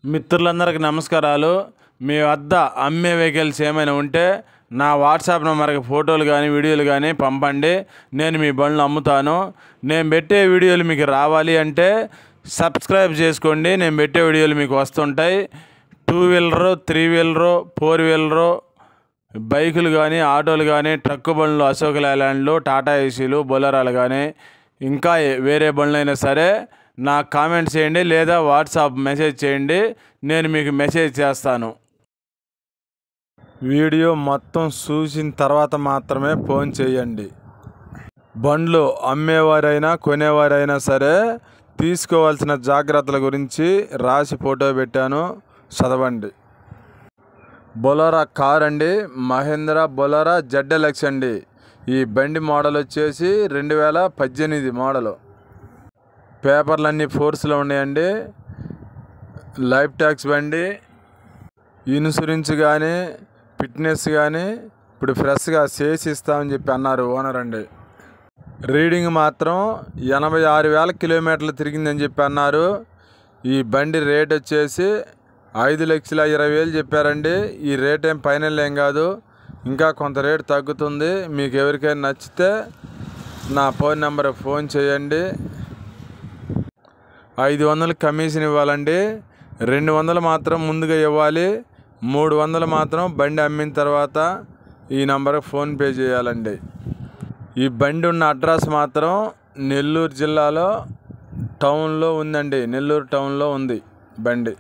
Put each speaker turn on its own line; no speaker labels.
మిత్రులందరికీ నమస్కారాలు. మీ వద్ద అమ్మే వెహికల్స్ ఏమైనా ఉంటే నా వాట్సాప్ నెంబర్కి ఫోటోలు కానీ వీడియోలు కానీ పంపండి. నేను మీ బండ్లు అమ్ముతాను. నేను పెట్టే వీడియోలు మీకు రావాలి అంటే సబ్స్క్రైబ్ చేసుకోండి. నేను పెట్టే వీడియోలు మీకు వస్తుంటాయి. 2 వీలరు, 3 వీలరు, 4 వీలరు బైకులు కానీ, ఆటోలు కానీ, ట్రక్కు బండ్లు, అశోక్ లేలాండ్లు, టాటా ఏసీలు, బొలెరోలు కానీ ఇంకా వేరే బండ్లు అయినా సరే నాకు కామెంట్ చేయండి లేదా వాట్సాప్ మెసేజ్ చేయండి. నేను మీకు మెసేజ్ చేస్తాను. వీడియో మొత్తం చూసిన తర్వాత మాత్రమే ఫోన్ చేయండి. బండ్లు అమ్మేవారైనా కొనేవారైనా సరే తీసుకోవాల్సిన జాగ్రత్తల గురించి రాసి ఫోటో పెట్టాను, చదవండి. బొలెరో కార్ అండి, మహేంద్ర బొలెరో ZLX అండి. ఈ బండి మోడల్ వచ్చేసి 2018 మోడలు. పేపర్లన్నీ ఫోర్స్లో ఉన్నాయండి. లైఫ్ ట్యాక్స్ బండి, ఇన్సూరెన్స్ కానీ ఫిట్నెస్ కానీ ఇప్పుడు ఫ్రెష్గా చేసి ఇస్తామని చెప్పి అన్నారు ఓనర్ అండి. రీడింగ్ మాత్రం 86,000 కిలోమీటర్లు తిరిగిందని చెప్పి అన్నారు. ఈ బండి రేట్ వచ్చేసి 5,20,000 చెప్పారండి. ఈ రేట్ ఏం ఫైనల్ ఏం కాదు, ఇంకా కొంత రేటు తగ్గుతుంది. మీకు ఎవరికైనా నచ్చితే నా ఫోన్ నెంబర్ ఫోన్ చేయండి. 500 కమిషన్ ఇవ్వాలండి. 200 మాత్రం ముందుగా ఇవ్వాలి. 300 మాత్రం బండి అమ్మిన తర్వాత ఈ నెంబర్కి ఫోన్పే చేయాలండి. ఈ బండి ఉన్న అడ్రస్ మాత్రం నెల్లూరు జిల్లాలో టౌన్లో ఉందండి. నెల్లూరు టౌన్లో ఉంది బండి.